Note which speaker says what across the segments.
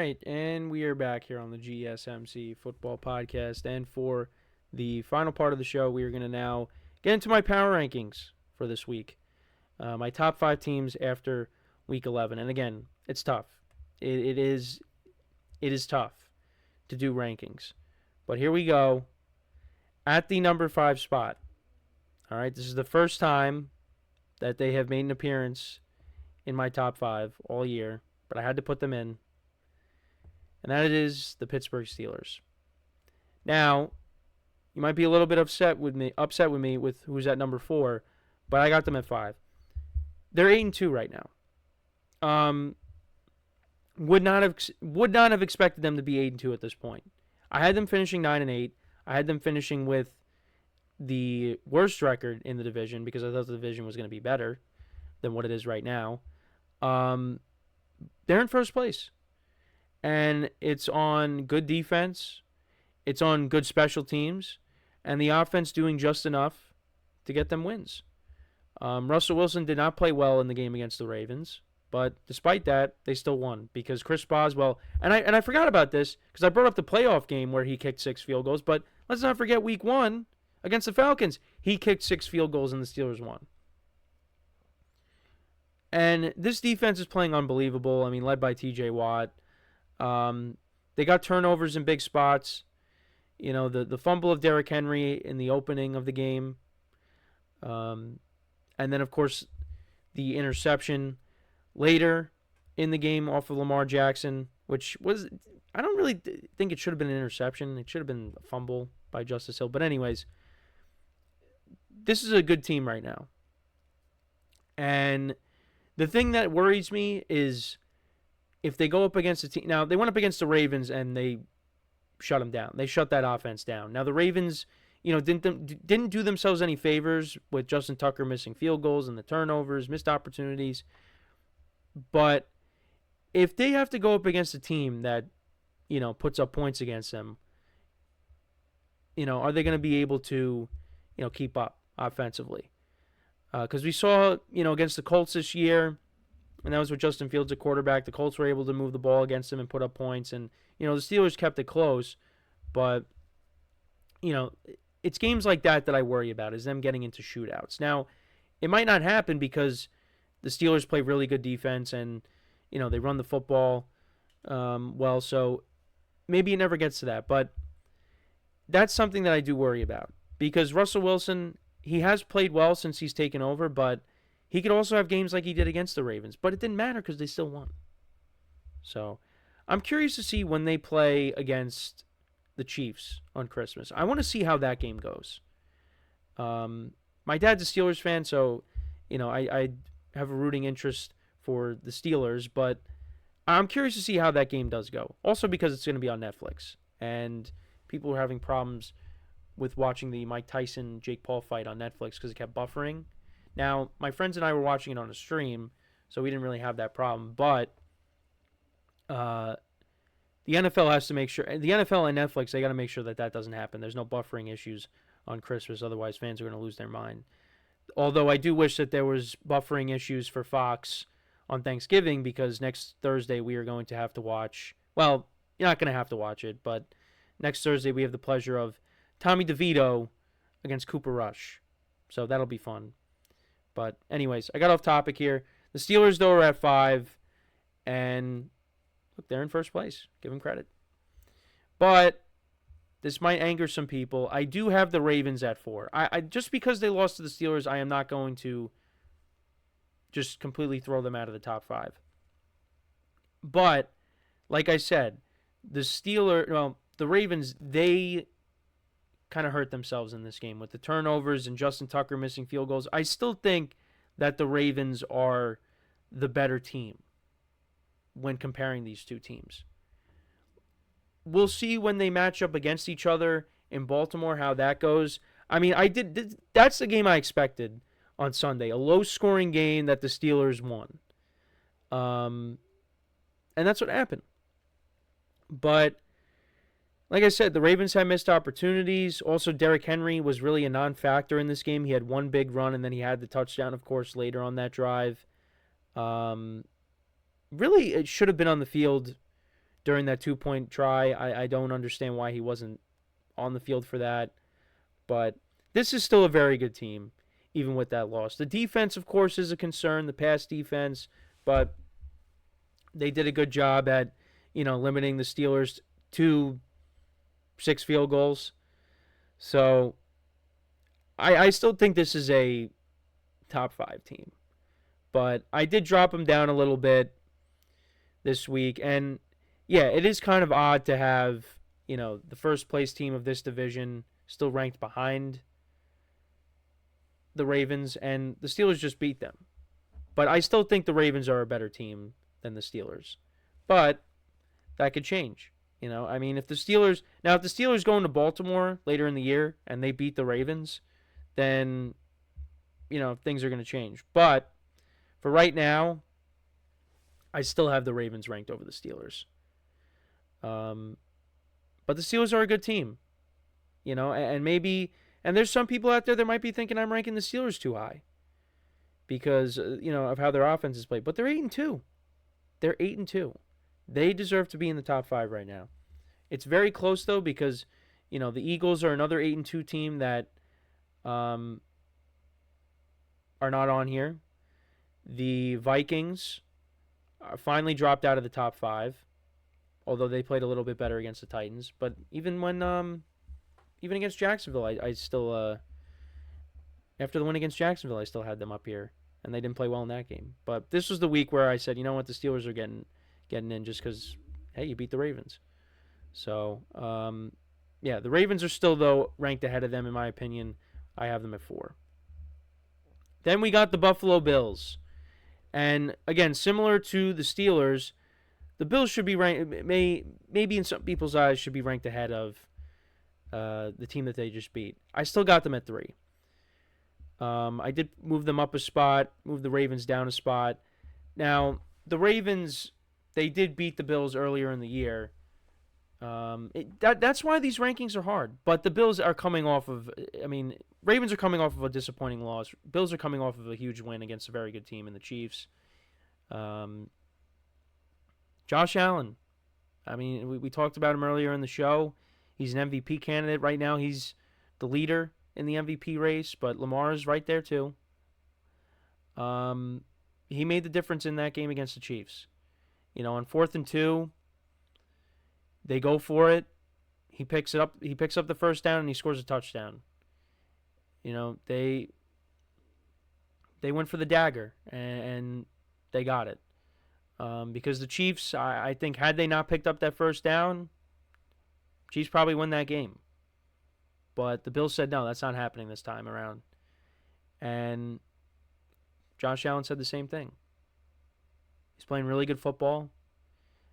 Speaker 1: right, and we are back here on the GSMC Football Podcast. And for the final part of the show, we are going to now get into my power rankings for this week. My top 5 teams after Week 11. And again, it's tough. It is tough to do rankings. But here we go. At the number 5 spot. All right, this is the first time that they have made an appearance in my top 5 all year, but I had to put them in. And that is the Pittsburgh Steelers. Now, you might be a little bit upset with me with who's at number 4, but I got them at 5. They're 8-2 right now. Would not have expected them to be 8-2 at this point. I had them finishing 9-8. I had them finishing with the worst record in the division because I thought the division was going to be better than what it is right now. They're in first place. And it's on good defense. It's on good special teams. And the offense doing just enough to get them wins. Russell Wilson did not play well in the game against the Ravens. But despite that, they still won. Because Chris Boswell... And I forgot about this because I brought up the playoff game where he kicked 6 field goals. But let's not forget Week 1 against the Falcons. He kicked 6 field goals and the Steelers won. And this defense is playing unbelievable. I mean, led by T.J. Watt. They got turnovers in big spots. You know, the fumble of Derrick Henry in the opening of the game. And then, of course, the interception later in the game off of Lamar Jackson, which was, I don't really think it should have been an interception. It should have been a fumble by Justice Hill. But anyways, this is a good team right now. And the thing that worries me is if they go up against a team... Now, they went up against the Ravens and they shut them down. They shut that offense down. Now, the Ravens, didn't do themselves any favors with Justin Tucker missing field goals and the turnovers, missed opportunities. But if they have to go up against a team that, puts up points against them, are they going to be able to, keep up offensively? Because we saw, against the Colts this year, and that was with Justin Fields at quarterback. The Colts were able to move the ball against them and put up points. And, the Steelers kept it close. But, it's games like that I worry about, is them getting into shootouts. Now, it might not happen because the Steelers play really good defense and, they run the football well. So maybe it never gets to that. But that's something that I do worry about. Because Russell Wilson, he has played well since he's taken over, but he could also have games like he did against the Ravens, but it didn't matter because they still won. So I'm curious to see when they play against the Chiefs on Christmas. I want to see how that game goes. My dad's a Steelers fan, so I have a rooting interest for the Steelers, but I'm curious to see how that game does go. Also because it's going to be on Netflix, and people are having problems with watching the Mike Tyson-Jake Paul fight on Netflix because it kept buffering. Now, my friends and I were watching it on a stream, so we didn't really have that problem. But the NFL has to make sure, the NFL and Netflix, they got to make sure that doesn't happen. There's no buffering issues on Christmas, otherwise fans are going to lose their mind. Although I do wish that there was buffering issues for Fox on Thanksgiving, because next Thursday we are going to have to watch, well, you're not going to have to watch it, but next Thursday we have the pleasure of Tommy DeVito against Cooper Rush. So that'll be fun. But anyways, I got off topic here. The Steelers, though, are at 5. And look, they're in first place. Give them credit. But this might anger some people. I do have the Ravens at 4. I just because they lost to the Steelers, I am not going to just completely throw them out of the top 5. But, like I said, the Ravens, they kind of hurt themselves in this game with the turnovers and Justin Tucker missing field goals. I still think that the Ravens are the better team when comparing these two teams. We'll see when they match up against each other in Baltimore how that goes. I mean, that's the game I expected on Sunday, a low-scoring game that the Steelers won. And that's what happened. But like I said, the Ravens had missed opportunities. Also, Derrick Henry was really a non-factor in this game. He had one big run, and then he had the touchdown, of course, later on that drive. Really, it should have been on the field during that 2-point try. I don't understand why he wasn't on the field for that. But this is still a very good team, even with that loss. The defense, of course, is a concern, the pass defense, but they did a good job at, limiting the Steelers to 6 field goals. So I still think this is a top 5 team. But I did drop them down a little bit this week. And, yeah, it is kind of odd to have, the first place team of this division still ranked behind the Ravens, and the Steelers just beat them. But I still think the Ravens are a better team than the Steelers. But that could change. If the Steelers go into Baltimore later in the year and they beat the Ravens, then, things are going to change. But for right now, I still have the Ravens ranked over the Steelers. But the Steelers are a good team. And there's some people out there that might be thinking I'm ranking the Steelers too high because, of how their offense is played. But they're 8-2. They're 8-2. They deserve to be in the top 5 right now. It's very close, though, because, the Eagles are another 8-2 team that are not on here. The Vikings finally dropped out of the top 5, although they played a little bit better against the Titans. But even against Jacksonville, I still, after the win against Jacksonville, I still had them up here, and they didn't play well in that game. But this was the week where I said, you know what, the Steelers are getting in just because, hey, you beat the Ravens. So, the Ravens are still, though, ranked ahead of them, in my opinion. I have them at 4. Then we got the Buffalo Bills. And, again, similar to the Steelers, the Bills should be ranked, maybe in some people's eyes, should be ranked ahead of the team that they just beat. I still got them at 3. I did move them up a spot, move the Ravens down a spot. Now, the Ravens, they did beat the Bills earlier in the year. That's why these rankings are hard. But the Bills are coming off of, Ravens are coming off of a disappointing loss. Bills are coming off of a huge win against a very good team in the Chiefs. Josh Allen. We talked about him earlier in the show. He's an MVP candidate right now. He's the leader in the MVP race, but Lamar is right there too. He made the difference in that game against the Chiefs. On 4th and 2, they go for it. He picks it up. He picks up the first down and he scores a touchdown. They went for the dagger and they got it. Because the Chiefs, I think, had they not picked up that first down, Chiefs probably win that game. But the Bills said, no, that's not happening this time around. And Josh Allen said the same thing. He's playing really good football.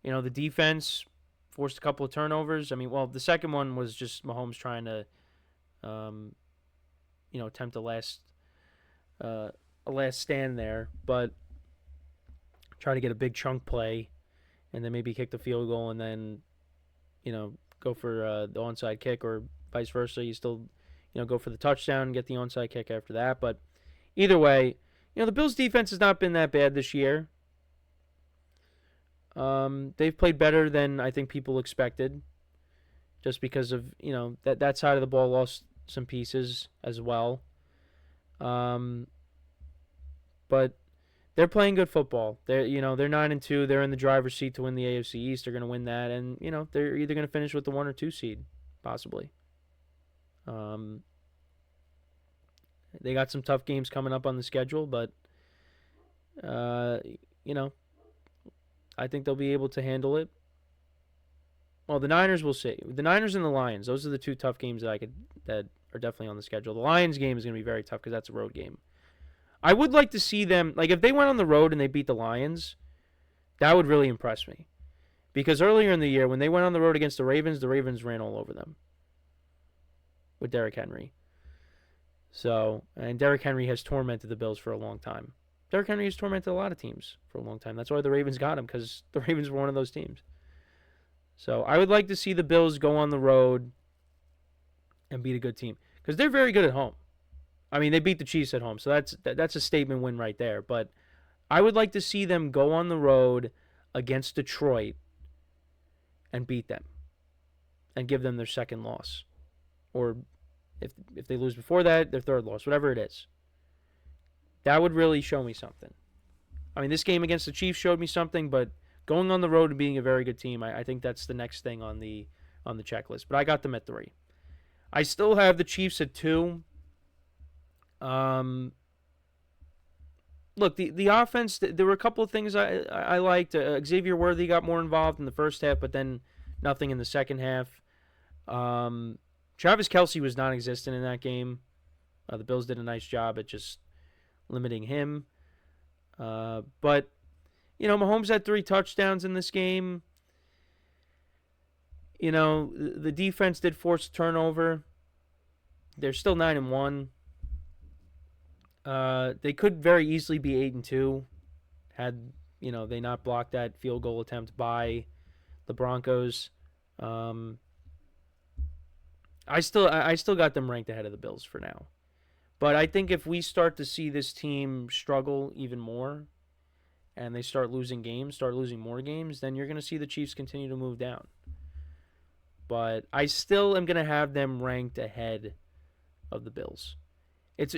Speaker 1: The defense forced a couple of turnovers. The second one was just Mahomes trying to, attempt a last stand there. But try to get a big chunk play and then maybe kick the field goal and then, go for the onside kick or vice versa. You still, go for the touchdown and get the onside kick after that. But either way, the Bills' defense has not been that bad this year. They've played better than I think people expected just because of, that side of the ball lost some pieces as well. But they're playing good football. They're 9-2. They're in the driver's seat to win the AFC East. They're going to win that, and they're either going to finish with the 1 or 2 seed, possibly. They got some tough games coming up on the schedule, but I think they'll be able to handle it. Well, the Niners, we'll see. The Niners and the Lions, those are the 2 tough games that are definitely on the schedule. The Lions game is going to be very tough because that's a road game. I would like to see them, if they went on the road and they beat the Lions, that would really impress me. Because earlier in the year, when they went on the road against the Ravens ran all over them with Derrick Henry. And Derrick Henry has tormented the Bills for a long time. Derrick Henry has tormented a lot of teams for a long time. That's why the Ravens got him, because the Ravens were one of those teams. So I would like to see the Bills go on the road and beat a good team, because they're very good at home. They beat the Chiefs at home, so that's a statement win right there. But I would like to see them go on the road against Detroit and beat them and give them their second loss. Or if they lose before that, their third loss, whatever it is. That would really show me something. I mean, this game against the Chiefs showed me something, but going on the road and being a very good team, I think that's the next thing on the checklist. But I got them at 3. I still have the Chiefs at 2. Look, the offense, there were a couple of things I liked. Xavier Worthy got more involved in the first half, but then nothing in the second half. Travis Kelce was non-existent in that game. The Bills did a nice job at just limiting him. But, Mahomes had 3 touchdowns in this game. The defense did force a turnover. They're still 9-1. They could very easily be 8-2 had, they not blocked that field goal attempt by the Broncos. I still got them ranked ahead of the Bills for now. But I think if we start to see this team struggle even more and they start losing more games, then you're going to see the Chiefs continue to move down. But I still am going to have them ranked ahead of the Bills. It's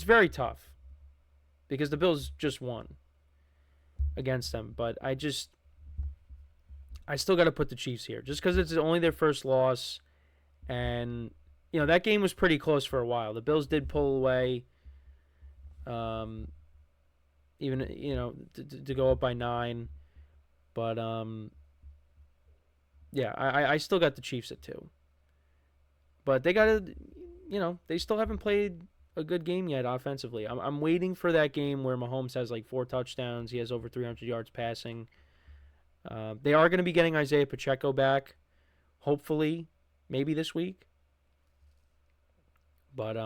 Speaker 1: very tough because the Bills just won against them. But I still got to put the Chiefs here just because it's only their first loss. And, that game was pretty close for a while. The Bills did pull away, even, to go up by 9. But, yeah, I still got the Chiefs at 2. But they got to, they still haven't played a good game yet offensively. I'm waiting for that game where Mahomes has like 4 touchdowns. He has over 300 yards passing. They are going to be getting Isaiah Pacheco back, hopefully, maybe this week. But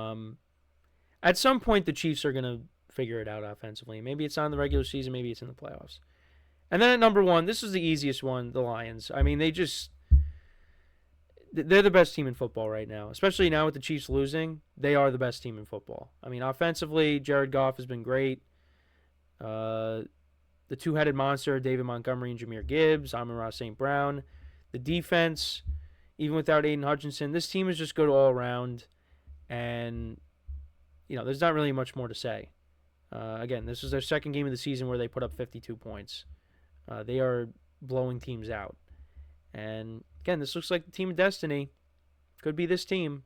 Speaker 1: at some point, the Chiefs are going to figure it out offensively. Maybe it's on the regular season. Maybe it's in the playoffs. And then at number 1, this is the easiest one, the Lions. I mean, they're the best team in football right now, especially now with the Chiefs losing. They are the best team in football. I mean, offensively, Jared Goff has been great. The two-headed monster, David Montgomery and Jahmyr Gibbs, Amon-Ra St. Brown. The defense, even without Aiden Hutchinson, this team is just good all around. And, there's not really much more to say. Again, this is their second game of the season where they put up 52 points. They are blowing teams out. And, again, this looks like the team of destiny. Could be this team.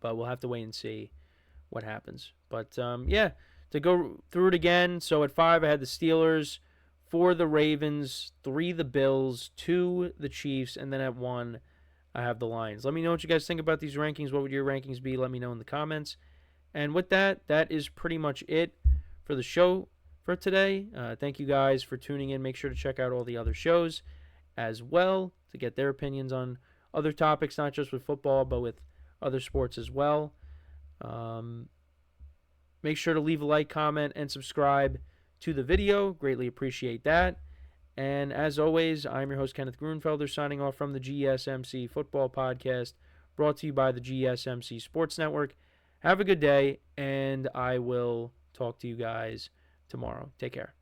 Speaker 1: But we'll have to wait and see what happens. But, to go through it again. So, at 5, I had the Steelers, 4, the Ravens, 3, the Bills, 2, the Chiefs, and then at 1, I have the Lions. Let me know what you guys think about these rankings. What would your rankings be? Let me know in the comments. And with that, that is pretty much it for the show for today. Thank you guys for tuning in. Make sure to check out all the other shows as well to get their opinions on other topics, not just with football, but with other sports as well. Make sure to leave a like, comment, and subscribe to the video. Greatly appreciate that. And as always, I'm your host, Kenneth Grunfelder, signing off from the GSMC Football Podcast, brought to you by the GSMC Sports Network. Have a good day, and I will talk to you guys tomorrow. Take care.